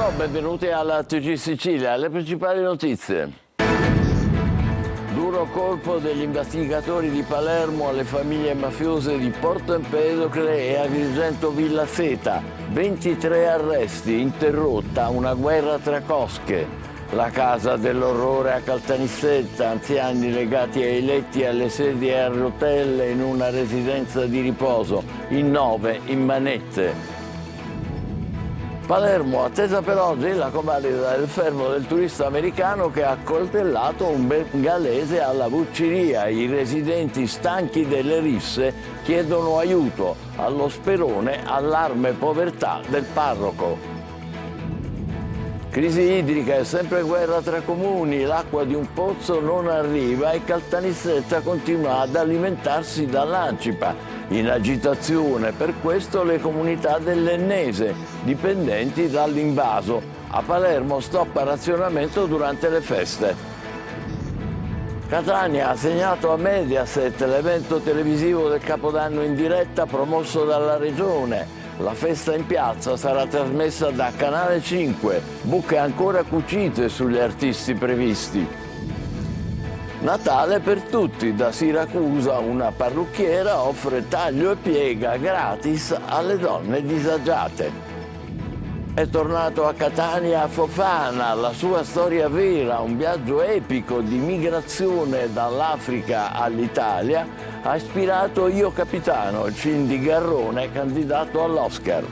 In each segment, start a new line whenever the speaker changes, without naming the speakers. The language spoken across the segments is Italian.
Buongiorno, benvenuti alla TG Sicilia. Le principali notizie. Duro colpo degli investigatori di Palermo alle famiglie mafiose di Porto Empedocle e Agrigento Villa Seta. 23 arresti, interrotta una guerra tra cosche. La casa dell'orrore a Caltanissetta, anziani legati ai letti e alle sedie a rotelle in una residenza di riposo, in 9 in manette. Palermo, attesa per oggi la convalida del fermo del turista americano che ha accoltellato un bengalese alla Vucciria. I residenti, stanchi delle risse, chiedono aiuto. Allo Sperone, allarme povertà del parroco. Crisi idrica e sempre guerra tra comuni, l'acqua di un pozzo non arriva e Caltanissetta continua ad alimentarsi dall'Ancipa. In agitazione per questo le comunità dell'Ennese, dipendenti dall'invaso. A Palermo stop a razionamento durante le feste. Catania ha assegnato a Mediaset l'evento televisivo del Capodanno in diretta promosso dalla Regione. La festa in piazza sarà trasmessa da Canale 5, buche ancora cucite sugli artisti previsti. Natale per tutti, da Siracusa una parrucchiera offre taglio e piega gratis alle donne disagiate. È tornato a Catania Fofana, la sua storia vera, un viaggio epico di migrazione dall'Africa all'Italia, ha ispirato Io Capitano, il film di Garrone candidato all'Oscar.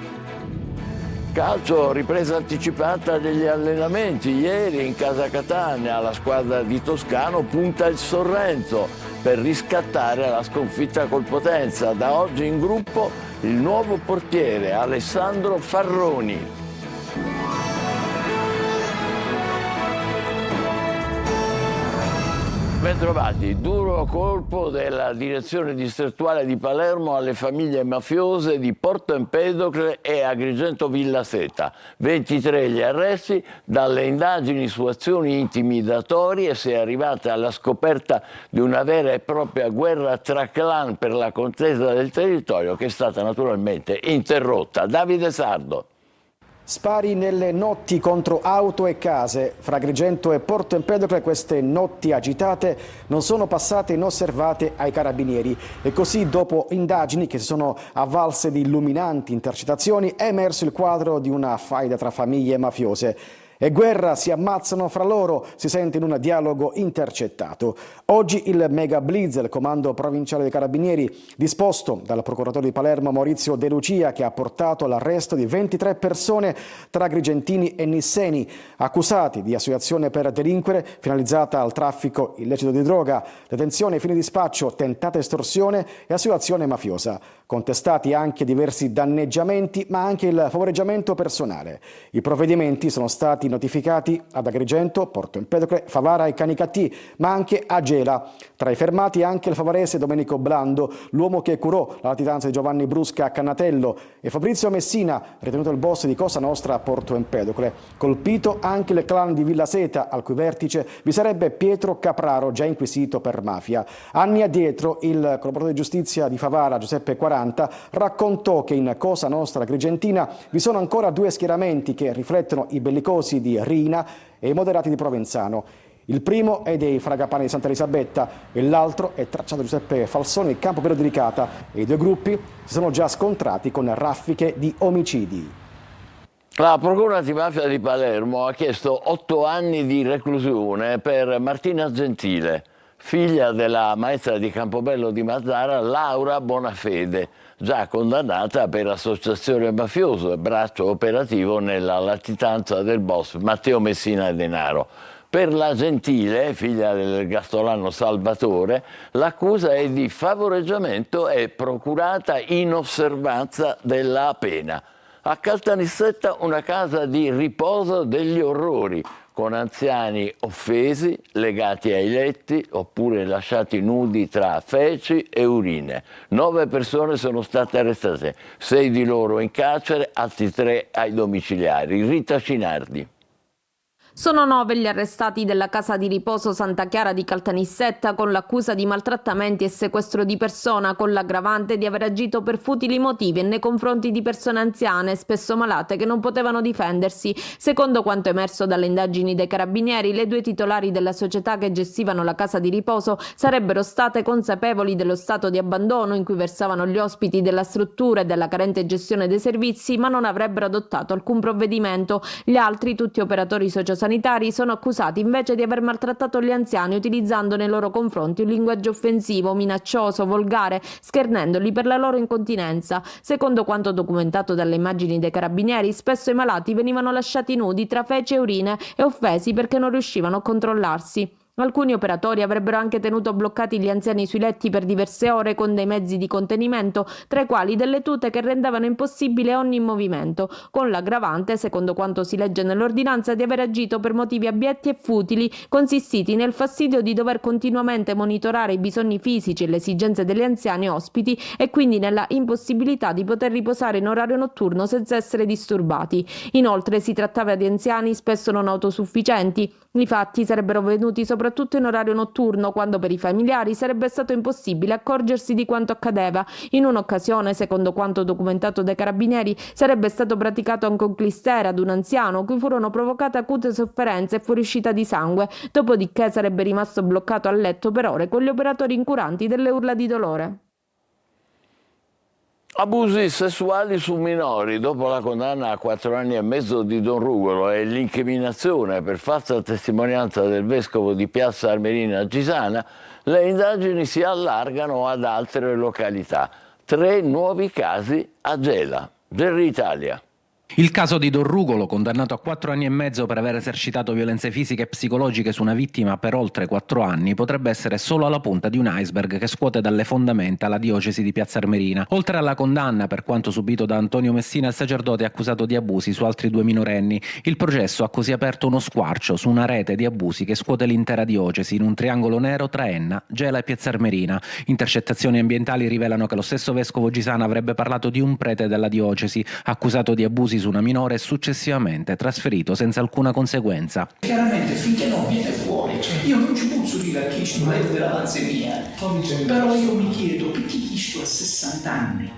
Calcio, ripresa anticipata degli allenamenti. Ieri in casa Catania la squadra di Toscano punta il Sorrento per riscattare la sconfitta col Potenza. Da oggi in gruppo il nuovo portiere Alessandro Farroni. Bentrovati. Duro colpo della direzione distrettuale di Palermo alle famiglie mafiose di Porto Empedocle e Agrigento Villa Seta. 23 gli arresti, dalle indagini su azioni intimidatorie si è arrivata alla scoperta di una vera e propria guerra tra clan per la contesa del territorio che è stata naturalmente interrotta. Davide Sardo.
Spari nelle notti contro auto e case. Fra Agrigento e Porto Empedocle queste notti agitate non sono passate inosservate ai carabinieri. E così, dopo indagini che si sono avvalse di illuminanti intercettazioni, è emerso il quadro di una faida tra famiglie mafiose. E guerra, si ammazzano fra loro, si sente in un dialogo intercettato. Oggi il mega blitz del comando provinciale dei carabinieri, disposto dal procuratore di Palermo Maurizio De Lucia, che ha portato all'arresto di 23 persone tra agrigentini e nisseni, accusati di associazione per delinquere finalizzata al traffico illecito di droga, detenzione ai fini di spaccio, tentata estorsione e associazione mafiosa. Contestati anche diversi danneggiamenti, ma anche il favoreggiamento personale. I provvedimenti sono stati notificati ad Agrigento, Porto Empedocle, Favara e Canicattì, ma anche a Gela. Tra i fermati anche il favarese Domenico Blando, l'uomo che curò la latitanza di Giovanni Brusca a Cannatello, e Fabrizio Messina, ritenuto il boss di Cosa Nostra a Porto Empedocle. Colpito anche il clan di Villa Seta, al cui vertice vi sarebbe Pietro Capraro, già inquisito per mafia. Anni addietro il collaboratore di giustizia di Favara, Giuseppe 40, raccontò che in Cosa Nostra Agrigentina vi sono ancora due schieramenti che riflettono i bellicosi di Rina e i moderati di Provenzano. Il primo è dei Fragapani di Santa Elisabetta e l'altro è tracciato da Giuseppe Falsoni e Campo Vero di Licata, e i due gruppi si sono già scontrati con raffiche di omicidi.
La Procura antimafia di Palermo ha chiesto 8 anni di reclusione per Martina Gentile, figlia della maestra di Campobello di Mazara, Laura Bonafede, già condannata per associazione mafiosa e braccio operativo nella latitanza del boss Matteo Messina Denaro. Per la Gentile, figlia del gastolano Salvatore, l'accusa è di favoreggiamento e procurata in osservanza della pena. A Caltanissetta una casa di riposo degli orrori, con anziani offesi, legati ai letti oppure lasciati nudi tra feci e urine. 9 persone sono state arrestate, 6 di loro in carcere, altri 3 ai domiciliari. Rita Cinardi.
Sono 9 gli arrestati della casa di riposo Santa Chiara di Caltanissetta con l'accusa di maltrattamenti e sequestro di persona, con l'aggravante di aver agito per futili motivi e nei confronti di persone anziane, spesso malate, che non potevano difendersi. Secondo quanto emerso dalle indagini dei carabinieri, le 2 titolari della società che gestivano la casa di riposo sarebbero state consapevoli dello stato di abbandono in cui versavano gli ospiti della struttura e della carente gestione dei servizi, ma non avrebbero adottato alcun provvedimento. Gli altri, tutti operatori sociosanitari, sono accusati invece di aver maltrattato gli anziani utilizzando nei loro confronti un linguaggio offensivo, minaccioso, volgare, schernendoli per la loro incontinenza. Secondo quanto documentato dalle immagini dei carabinieri, spesso i malati venivano lasciati nudi tra feci e urine e offesi perché non riuscivano a controllarsi. Alcuni operatori avrebbero anche tenuto bloccati gli anziani sui letti per diverse ore con dei mezzi di contenimento, tra i quali delle tute che rendevano impossibile ogni movimento, con l'aggravante, secondo quanto si legge nell'ordinanza, di aver agito per motivi abietti e futili, consistiti nel fastidio di dover continuamente monitorare i bisogni fisici e le esigenze degli anziani ospiti e quindi nella impossibilità di poter riposare in orario notturno senza essere disturbati. Inoltre si trattava di anziani spesso non autosufficienti. I fatti sarebbero venuti soprattutto in orario notturno, quando per i familiari sarebbe stato impossibile accorgersi di quanto accadeva. In un'occasione, secondo quanto documentato dai carabinieri, sarebbe stato praticato anche un clistera ad un anziano, cui furono provocate acute sofferenze e fuoriuscita di sangue, dopodiché sarebbe rimasto bloccato a letto per ore con gli operatori incuranti delle urla di dolore.
Abusi sessuali su minori. Dopo la condanna a 4 anni e mezzo di Don Rugolo e l'incriminazione per falsa testimonianza del vescovo di Piazza Armerina Gisana, le indagini si allargano ad altre località. 3 nuovi casi a Gela. Gerry Italia.
Il caso di Don Rugolo, condannato a 4 anni e mezzo per aver esercitato violenze fisiche e psicologiche su una vittima per oltre 4 anni, potrebbe essere solo la punta di un iceberg che scuote dalle fondamenta la diocesi di Piazza Armerina. Oltre alla condanna per quanto subito da Antonio Messina, il sacerdote è accusato di abusi su altri 2 minorenni. Il processo ha così aperto uno squarcio su una rete di abusi che scuote l'intera diocesi in un triangolo nero tra Enna, Gela e Piazza Armerina. Intercettazioni ambientali rivelano che lo stesso vescovo Gisana avrebbe parlato di un prete della diocesi, accusato di abusi su una minore e successivamente trasferito senza alcuna conseguenza.
Chiaramente finché non viene fuori, io non ci posso dire a chi sto della panzemia, però io mi chiedo perché chi sto a 60 anni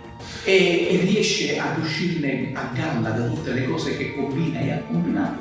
e riesce ad uscirne a galla da tutte le cose che combina e ha combinato.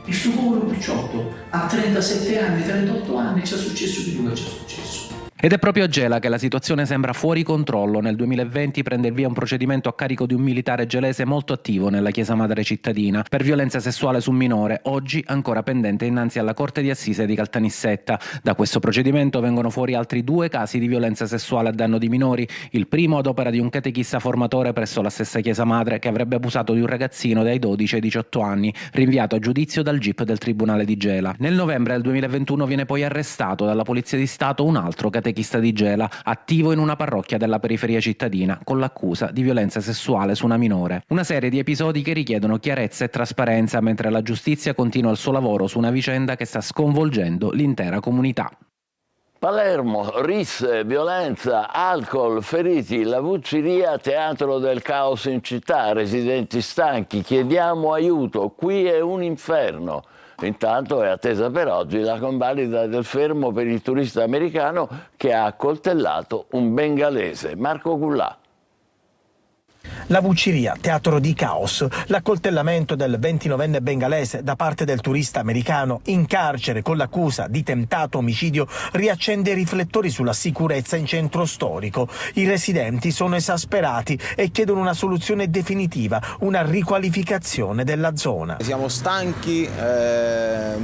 Il suo povero picciotto a 37 anni, 38 anni ci è successo di quello che ci è successo.
Ed è proprio a Gela che la situazione sembra fuori controllo. Nel 2020 prende il via un procedimento a carico di un militare gelese molto attivo nella chiesa madre cittadina per violenza sessuale su minore, oggi ancora pendente innanzi alla Corte di Assise di Caltanissetta. Da questo procedimento vengono fuori altri 2 casi di violenza sessuale a danno di minori. Il primo ad opera di un catechista formatore presso la stessa chiesa madre che avrebbe abusato di un ragazzino dai 12 ai 18 anni, rinviato a giudizio dal GIP del Tribunale di Gela. Nel novembre del 2021 viene poi arrestato dalla Polizia di Stato un altro catechista di Gela, attivo in una parrocchia della periferia cittadina, con l'accusa di violenza sessuale su una minore. Una serie di episodi che richiedono chiarezza e trasparenza, mentre la giustizia continua il suo lavoro su una vicenda che sta sconvolgendo l'intera comunità.
Palermo, risse, violenza, alcol, feriti, la Vucciria, teatro del caos in città, residenti stanchi, chiediamo aiuto, qui è un inferno. Intanto è attesa per oggi la convalida del fermo per il turista americano che ha accoltellato un bengalese. Marco Cullà.
La Vucciria, teatro di caos, l'accoltellamento del 29enne bengalese da parte del turista americano in carcere con l'accusa di tentato omicidio riaccende i riflettori sulla sicurezza in centro storico. I residenti sono esasperati e chiedono una soluzione definitiva, una riqualificazione della zona.
Siamo stanchi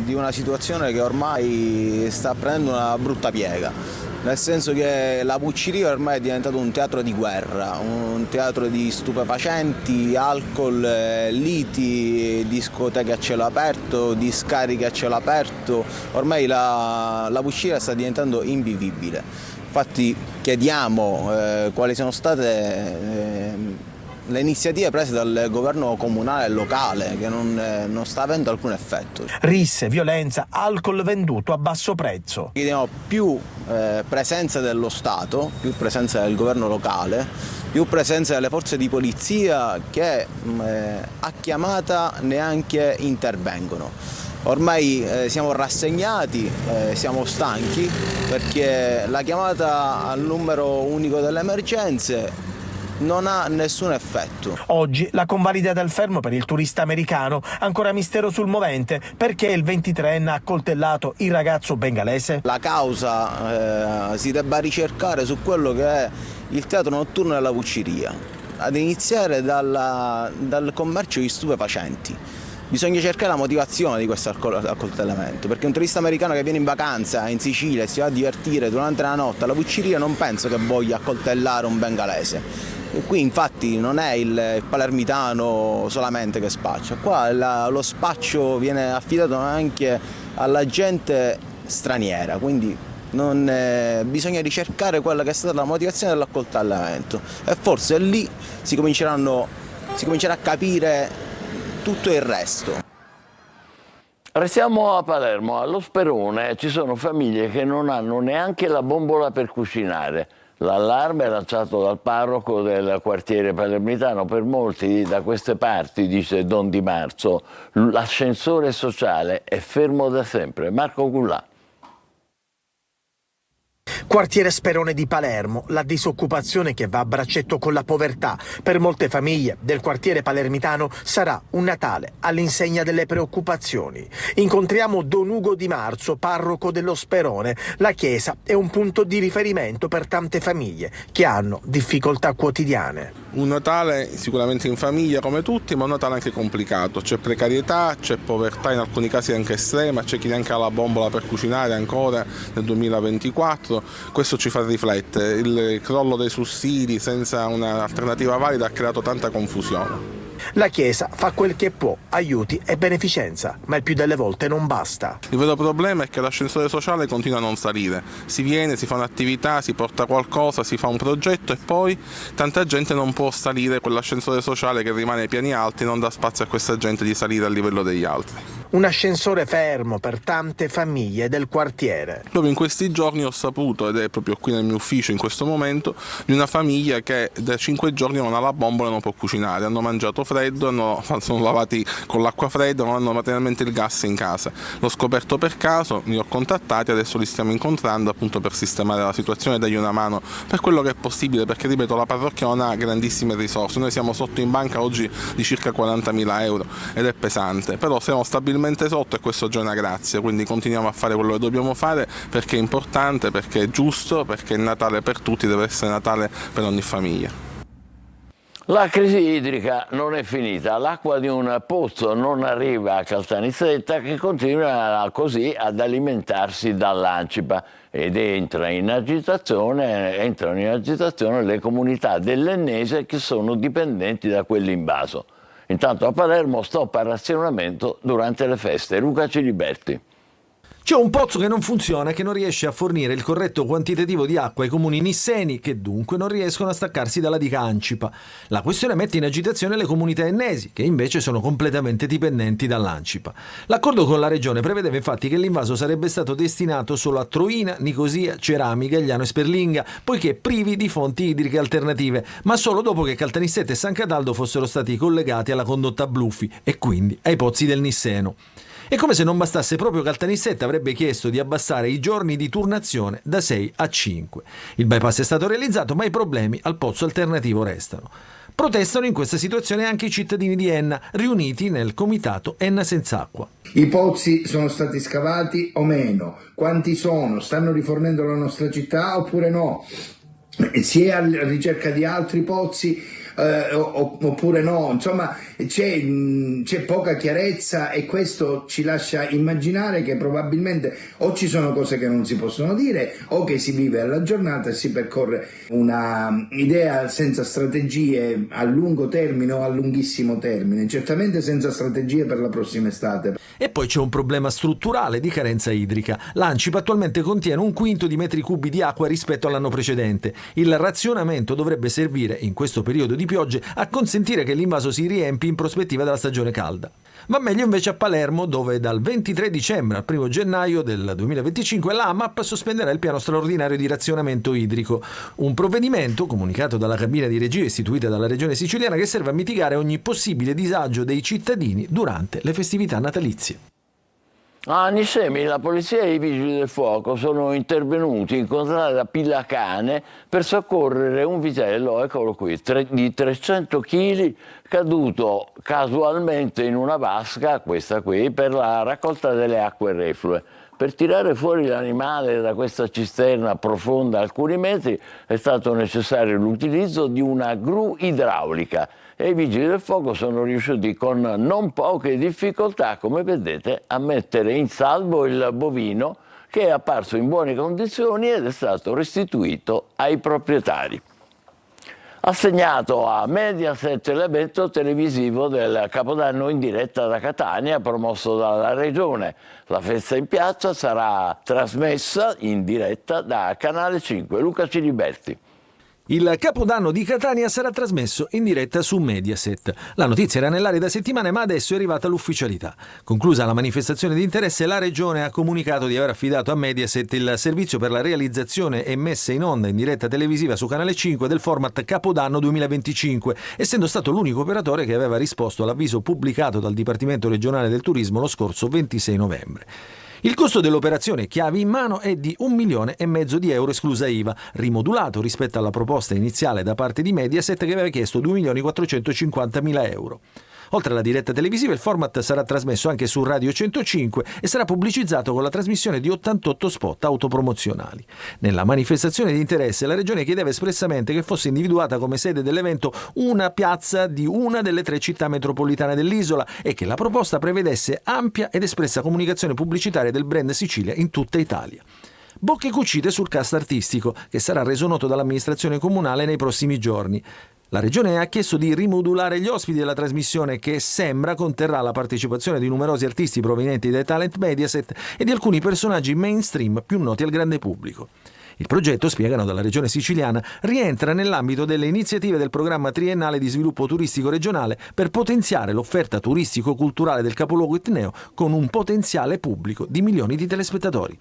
di una situazione che ormai sta prendendo una brutta piega. Nel senso che la Vucciria ormai è diventato un teatro di guerra, un teatro di stupefacenti, alcol, liti, discoteche a cielo aperto, discariche a cielo aperto. Ormai la Vucciria sta diventando invivibile. Infatti chiediamo quali sono state le iniziative prese dal governo comunale e locale, che non sta avendo alcun effetto.
Risse, violenza, alcol venduto a basso prezzo.
Chiediamo più presenza dello Stato, più presenza del governo locale, più presenza delle forze di polizia che a chiamata neanche intervengono. Ormai siamo rassegnati, siamo stanchi perché la chiamata al numero unico delle emergenze non ha nessun effetto.
Oggi la convalida del fermo per il turista americano, ancora mistero sul movente, perché il 23enne ha accoltellato il ragazzo bengalese.
La causa si debba ricercare su quello che è il teatro notturno della Vucciria, ad iniziare dal commercio di stupefacenti. Bisogna cercare la motivazione di questo accoltellamento, perché un turista americano che viene in vacanza in Sicilia e si va a divertire durante la notte alla Vucciria non penso che voglia accoltellare un bengalese. Qui infatti non è il palermitano solamente che spaccia, qua lo spaccio viene affidato anche alla gente straniera, quindi bisogna ricercare quella che è stata la motivazione dell'accoltellamento e forse lì si comincerà a capire tutto il resto.
Restiamo a Palermo, allo Sperone ci sono famiglie che non hanno neanche la bombola per cucinare. L'allarme è lanciato dal parroco del quartiere palermitano. Per molti da queste parti, dice Don Di Marzo, l'ascensore sociale è fermo da sempre. Marco Gullà.
Quartiere Sperone di Palermo, la disoccupazione che va a braccetto con la povertà. Per molte famiglie del quartiere palermitano sarà un Natale all'insegna delle preoccupazioni. Incontriamo Don Ugo Di Marzo, parroco dello Sperone. La chiesa è un punto di riferimento per tante famiglie che hanno difficoltà quotidiane.
Un Natale sicuramente in famiglia come tutti, ma un Natale anche complicato. C'è precarietà, c'è povertà in alcuni casi anche estrema, c'è chi neanche ha la bombola per cucinare ancora nel 2024. Questo ci fa riflettere. Il crollo dei sussidi senza un'alternativa valida ha creato tanta confusione.
La Chiesa fa quel che può, aiuti e beneficenza, ma il più delle volte non basta.
Il vero problema è che l'ascensore sociale continua a non salire. Si viene, si fa un'attività, si porta qualcosa, si fa un progetto e poi tanta gente non può salire quell'ascensore sociale che rimane ai piani alti, non dà spazio a questa gente di salire al livello degli altri.
Un ascensore fermo per tante famiglie del quartiere.
Proprio in questi giorni ho saputo, ed è proprio qui nel mio ufficio in questo momento, di una famiglia che da 5 giorni non ha la bombola e non può cucinare. Hanno mangiato freddo, sono lavati con l'acqua fredda, non hanno materialmente il gas in casa. L'ho scoperto per caso, li ho contattati, adesso li stiamo incontrando appunto per sistemare la situazione e dargli una mano per quello che è possibile, perché ripeto, la parrocchia non ha grandissime risorse. Noi siamo sotto in banca oggi di circa 40.000 euro ed è pesante, però siamo stabilmente sotto e questo già è una grazia, quindi continuiamo a fare quello che dobbiamo fare perché è importante, perché è giusto, perché il Natale per tutti deve essere Natale per ogni famiglia.
La crisi idrica non è finita, l'acqua di un pozzo non arriva a Caltanissetta che continua così ad alimentarsi dall'Ancipa ed entrano in agitazione le comunità dell'Ennese che sono dipendenti da quell'invaso. Intanto a Palermo stop al razionamento durante le feste. Luca Ciliberti.
C'è un pozzo che non funziona e che non riesce a fornire il corretto quantitativo di acqua ai comuni nisseni, che dunque non riescono a staccarsi dalla diga Ancipa. La questione mette in agitazione le comunità ennesi, che invece sono completamente dipendenti dall'Ancipa. L'accordo con la regione prevedeva infatti che l'invaso sarebbe stato destinato solo a Troina, Nicosia, Ceramica, Gagliano e Sperlinga, poiché privi di fonti idriche alternative, ma solo dopo che Caltanissetta e San Cataldo fossero stati collegati alla condotta Bluffi e quindi ai pozzi del Nisseno. E come se non bastasse, proprio Caltanissetta avrebbe chiesto di abbassare i giorni di turnazione da 6 a 5. Il bypass è stato realizzato, ma i problemi al pozzo alternativo restano. Protestano in questa situazione anche i cittadini di Enna, riuniti nel comitato Enna Senza Acqua.
I pozzi sono stati scavati o meno? Quanti sono? Stanno rifornendo la nostra città oppure no? Si è alla ricerca di altri pozzi oppure no? Insomma, c'è poca chiarezza e questo ci lascia immaginare che probabilmente o ci sono cose che non si possono dire o che si vive alla giornata e si percorre una idea senza strategie a lungo termine o a lunghissimo termine, certamente senza strategie per la prossima estate.
E poi c'è un problema strutturale di carenza idrica. L'Ancipa attualmente contiene 1/5 di metri cubi di acqua rispetto all'anno precedente. Il razionamento dovrebbe servire, in questo periodo di piogge, a consentire che l'invaso si riempi in prospettiva della stagione calda. Va meglio invece a Palermo, dove dal 23 dicembre al 1 gennaio del 2025 l'AMAP sospenderà il piano straordinario di razionamento idrico, un provvedimento comunicato dalla cabina di regia istituita dalla regione siciliana che serve a mitigare ogni possibile disagio dei cittadini durante le festività natalizie.
A Niscemi la polizia e i vigili del fuoco sono intervenuti in contrada Pillacane per soccorrere un vitello, eccolo qui, di 300 kg caduto casualmente in una vasca, questa qui, per la raccolta delle acque reflue. Per tirare fuori l'animale da questa cisterna profonda alcuni metri è stato necessario l'utilizzo di una gru idraulica e i vigili del fuoco sono riusciti con non poche difficoltà, come vedete, a mettere in salvo il bovino che è apparso in buone condizioni ed è stato restituito ai proprietari. Assegnato a Mediaset l'evento televisivo del Capodanno in diretta da Catania promosso dalla Regione. La festa in piazza sarà trasmessa in diretta da Canale 5. Luca Ciliberti.
Il Capodanno di Catania sarà trasmesso in diretta su Mediaset. La notizia era nell'aria da settimane, ma adesso è arrivata l'ufficialità. Conclusa la manifestazione di interesse, la Regione ha comunicato di aver affidato a Mediaset il servizio per la realizzazione e messa in onda in diretta televisiva su Canale 5 del format Capodanno 2025, essendo stato l'unico operatore che aveva risposto all'avviso pubblicato dal Dipartimento regionale del turismo lo scorso 26 novembre. Il costo dell'operazione chiavi in mano è di 1,5 milioni di euro esclusa IVA, rimodulato rispetto alla proposta iniziale da parte di Mediaset che aveva chiesto 2.450.000 euro. Oltre alla diretta televisiva, il format sarà trasmesso anche su Radio 105 e sarà pubblicizzato con la trasmissione di 88 spot autopromozionali. Nella manifestazione di interesse, la Regione chiedeva espressamente che fosse individuata come sede dell'evento una piazza di una delle 3 città metropolitane dell'isola e che la proposta prevedesse ampia ed espressa comunicazione pubblicitaria del brand Sicilia in tutta Italia. Bocche cucite sul cast artistico, che sarà reso noto dall'amministrazione comunale nei prossimi giorni. La Regione ha chiesto di rimodulare gli ospiti della trasmissione che sembra conterrà la partecipazione di numerosi artisti provenienti dai talent Mediaset e di alcuni personaggi mainstream più noti al grande pubblico. Il progetto, spiegano dalla Regione siciliana, rientra nell'ambito delle iniziative del programma triennale di sviluppo turistico regionale per potenziare l'offerta turistico-culturale del capoluogo etneo con un potenziale pubblico di milioni di telespettatori.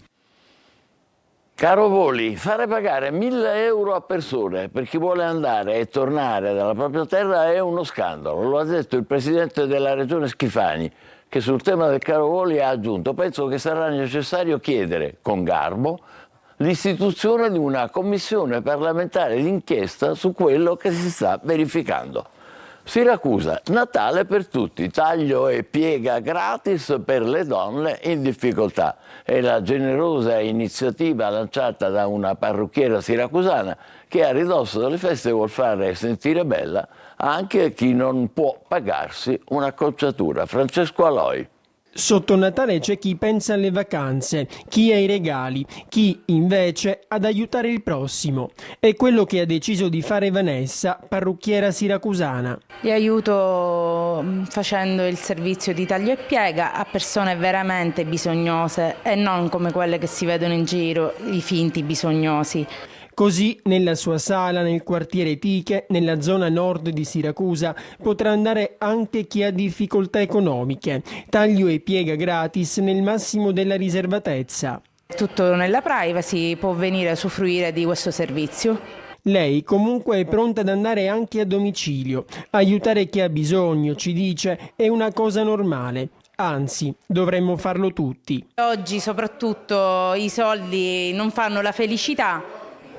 Caro voli, fare pagare 1.000 euro a persone per chi vuole andare e tornare dalla propria terra è uno scandalo. Lo ha detto il presidente della regione Schifani, che sul tema del caro voli ha aggiunto: penso che sarà necessario chiedere con garbo l'istituzione di una commissione parlamentare d'inchiesta su quello che si sta verificando. Siracusa, Natale per tutti, taglio e piega gratis per le donne in difficoltà. È la generosa iniziativa lanciata da una parrucchiera siracusana che a ridosso delle feste vuol fare sentire bella anche chi non può pagarsi un'acconciatura. Francesco Aloi.
Sotto Natale c'è chi pensa alle vacanze, chi ai regali, chi invece ad aiutare il prossimo. È quello che ha deciso di fare Vanessa, parrucchiera siracusana.
Li aiuto facendo il servizio di taglio e piega a persone veramente bisognose e non come quelle che si vedono in giro, i finti bisognosi.
Così nella sua sala, nel quartiere Tiche, nella zona nord di Siracusa, potrà andare anche chi ha difficoltà economiche. Taglio e piega gratis nel massimo della riservatezza.
Tutto nella privacy, può venire a usufruire di questo servizio.
Lei comunque è pronta ad andare anche a domicilio. Aiutare chi ha bisogno, ci dice, è una cosa normale. Anzi, dovremmo farlo tutti.
Oggi soprattutto i soldi non fanno la felicità,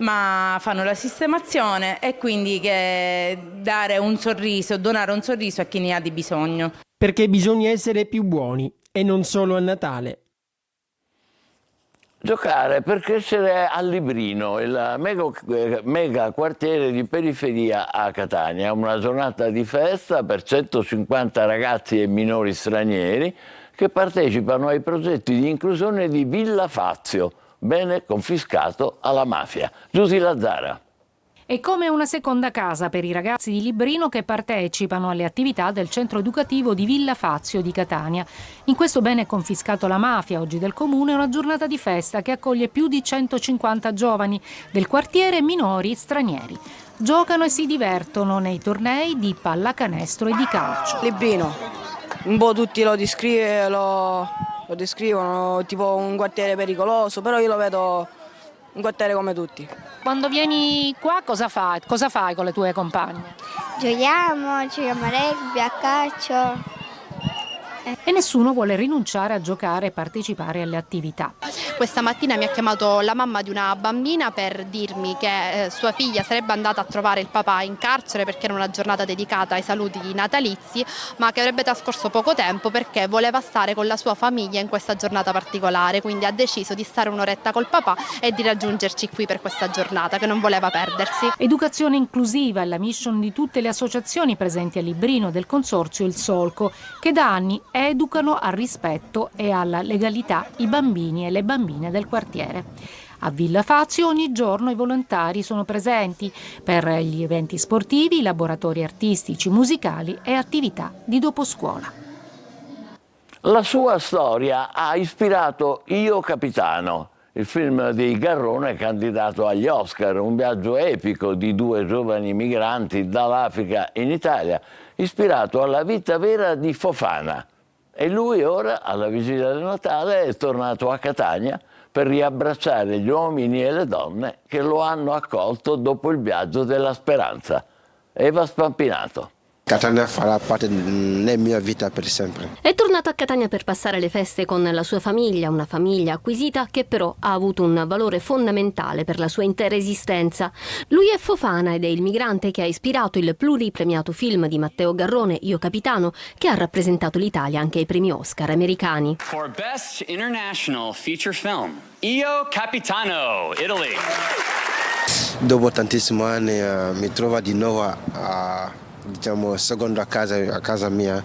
ma fanno la sistemazione e quindi che dare un sorriso, donare un sorriso a chi ne ha di bisogno.
Perché bisogna essere più buoni e non solo a Natale.
Giocare per crescere a Librino, il mega quartiere di periferia a Catania. Una giornata di festa per 150 ragazzi e minori stranieri che partecipano ai progetti di inclusione di Villa Fazio, bene confiscato alla mafia. Giusy Lazzara.
È come una seconda casa per i ragazzi di Librino che partecipano alle attività del centro educativo di Villa Fazio di Catania. In questo bene confiscato alla mafia, oggi del comune, è una giornata di festa che accoglie più di 150 giovani del quartiere e minori stranieri. Giocano e si divertono nei tornei di pallacanestro e di calcio.
Librino, un po' tutti lo descrivono tipo un quartiere pericoloso, però io lo vedo un quartiere come tutti.
Quando vieni qua cosa fai? Cosa fai con le tue compagne?
Giochiamo a rugby, a calcio.
E nessuno vuole rinunciare a giocare e partecipare alle attività.
Questa mattina mi ha chiamato la mamma di una bambina per dirmi che sua figlia sarebbe andata a trovare il papà in carcere perché era una giornata dedicata ai saluti natalizi, ma che avrebbe trascorso poco tempo perché voleva stare con la sua famiglia in questa giornata particolare, quindi ha deciso di stare un'oretta col papà e di raggiungerci qui per questa giornata che non voleva perdersi.
Educazione inclusiva è la mission di tutte le associazioni presenti a Librino del consorzio Il Solco, che da anni educano al rispetto e alla legalità i bambini e le bambine del quartiere. A Villa Fazio ogni giorno i volontari sono presenti per gli eventi sportivi, laboratori artistici, musicali e attività di doposcuola.
La sua storia ha ispirato Io Capitano, il film di Garrone candidato agli Oscar, un viaggio epico di due giovani migranti dall'Africa in Italia, ispirato alla vita vera di Fofana. E lui ora, alla vigilia del Natale, è tornato a Catania per riabbracciare gli uomini e le donne che lo hanno accolto dopo il viaggio della speranza. Eva Spampinato.
Catania farà parte della mia vita per sempre.
È tornato a Catania per passare le feste con la sua famiglia, una famiglia acquisita che però ha avuto un valore fondamentale per la sua intera esistenza. Lui è Fofana ed è il migrante che ha ispirato il pluripremiato film di Matteo Garrone, Io Capitano, che ha rappresentato l'Italia anche ai premi Oscar americani.
For Best International Feature Film, Io Capitano, Italy.
Dopo tantissimi anni mi trovo di nuovo secondo a casa mia,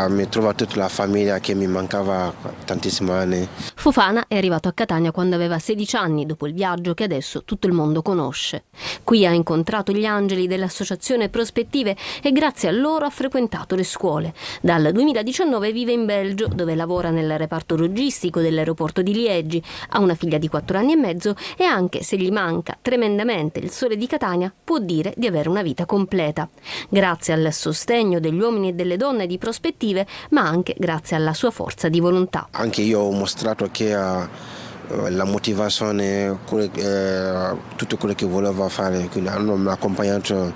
mi trovo tutta la famiglia che mi mancava tantissimi anni.
Fofana è arrivato a Catania quando aveva 16 anni, dopo il viaggio che adesso tutto il mondo conosce. Qui ha incontrato gli angeli dell'associazione Prospettive e grazie a loro ha frequentato le scuole. Dal 2019 vive in Belgio, dove lavora nel reparto logistico dell'aeroporto di Liegi. Ha una figlia di 4 anni e mezzo e anche se gli manca tremendamente il sole di Catania, può dire di avere una vita completa. Grazie al sostegno degli uomini e delle donne di Prospettive, ma anche grazie alla sua forza di volontà.
Anche io ho mostrato che la motivazione, tutto quello che volevo fare, quindi hanno accompagnato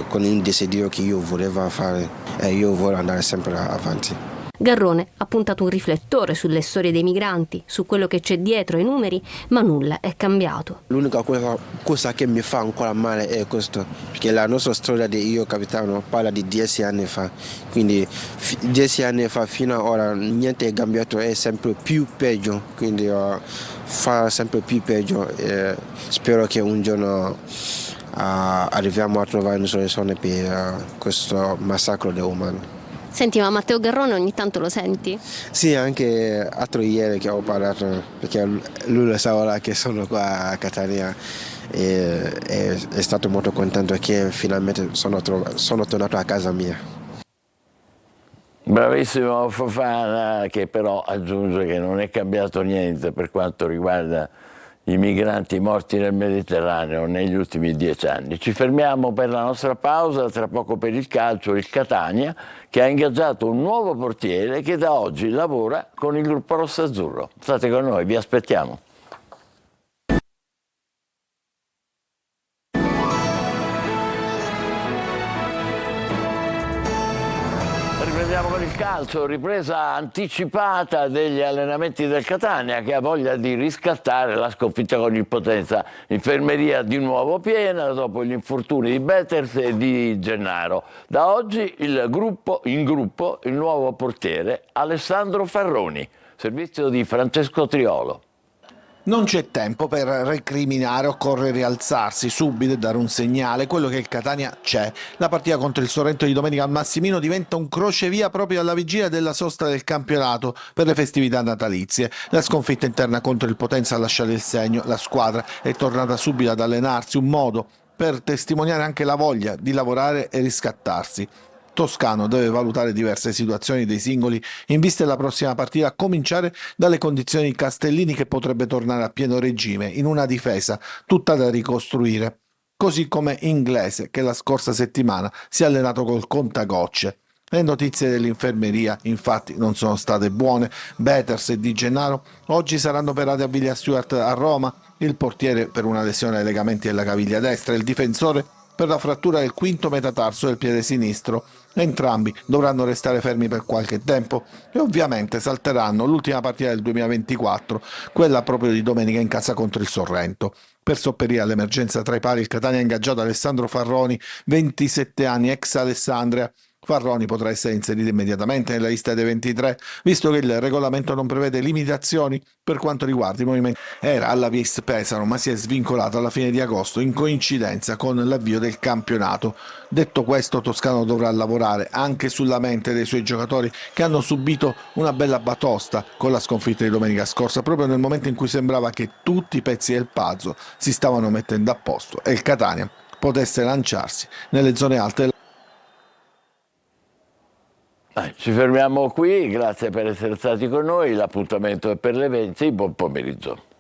con il desiderio che io volevo fare e io voglio andare sempre avanti.
Garrone ha puntato un riflettore sulle storie dei migranti, su quello che c'è dietro ai numeri, ma nulla è cambiato.
L'unica cosa che mi fa ancora male è questo, perché la nostra storia di Io Capitano parla di 10 anni fa, quindi 10 anni fa fino ad ora niente è cambiato, è sempre più peggio, quindi fa sempre più peggio e spero che un giorno arriviamo a trovare una soluzione per questo massacro degli umani.
Senti, ma Matteo Garrone ogni tanto lo senti?
Sì, anche l'altro ieri che ho parlato, perché lui lo sa ora che sono qua a Catania e è stato molto contento che finalmente sono tornato a casa mia.
Bravissimo Fofana, che però aggiunge che non è cambiato niente per quanto riguarda i migranti morti nel Mediterraneo negli ultimi 10 anni. Ci fermiamo per la nostra pausa, tra poco per il calcio, il Catania, che ha ingaggiato un nuovo portiere che da oggi lavora con il gruppo rossazzurro. State con noi, vi aspettiamo. Riprendiamo con il calcio, ripresa anticipata degli allenamenti del Catania che ha voglia di riscattare la sconfitta con il Potenza. Infermeria di nuovo piena dopo gli infortuni di Betters e di Gennaro. Da oggi in gruppo il nuovo portiere Alessandro Farroni, servizio di Francesco Triolo.
Non c'è tempo per recriminare, occorre rialzarsi subito e dare un segnale. Quello che il Catania c'è. La partita contro il Sorrento di domenica al Massimino diventa un crocevia proprio alla vigilia della sosta del campionato per le festività natalizie. La sconfitta interna contro il Potenza ha lasciato il segno, la squadra è tornata subito ad allenarsi, un modo per testimoniare anche la voglia di lavorare e riscattarsi. Toscano deve valutare diverse situazioni dei singoli in vista della prossima partita, a cominciare dalle condizioni di Castellini, che potrebbe tornare a pieno regime in una difesa tutta da ricostruire, così come Inglese, che la scorsa settimana si è allenato col contagocce. Le notizie dell'infermeria infatti non sono state buone. Betters e Di Gennaro oggi saranno operati a Villa Stuart a Roma, il portiere per una lesione ai legamenti della caviglia destra, il difensore per la frattura del quinto metatarso del piede sinistro. Entrambi dovranno restare fermi per qualche tempo e ovviamente salteranno l'ultima partita del 2024, quella proprio di domenica in casa contro il Sorrento. Per sopperire all'emergenza tra i pali, il Catania ha ingaggiato Alessandro Farroni, 27 anni, ex Alessandria. Farroni potrà essere inserito immediatamente nella lista dei 23, visto che il regolamento non prevede limitazioni per quanto riguarda i movimenti. Era alla Vis Pesaro, ma si è svincolato alla fine di agosto in coincidenza con l'avvio del campionato. Detto questo, Toscano dovrà lavorare anche sulla mente dei suoi giocatori che hanno subito una bella batosta con la sconfitta di domenica scorsa, proprio nel momento in cui sembrava che tutti i pezzi del puzzle si stavano mettendo a posto e il Catania potesse lanciarsi nelle zone alte.
Ci fermiamo qui, grazie per essere stati con noi, l'appuntamento è per le 20, buon pomeriggio.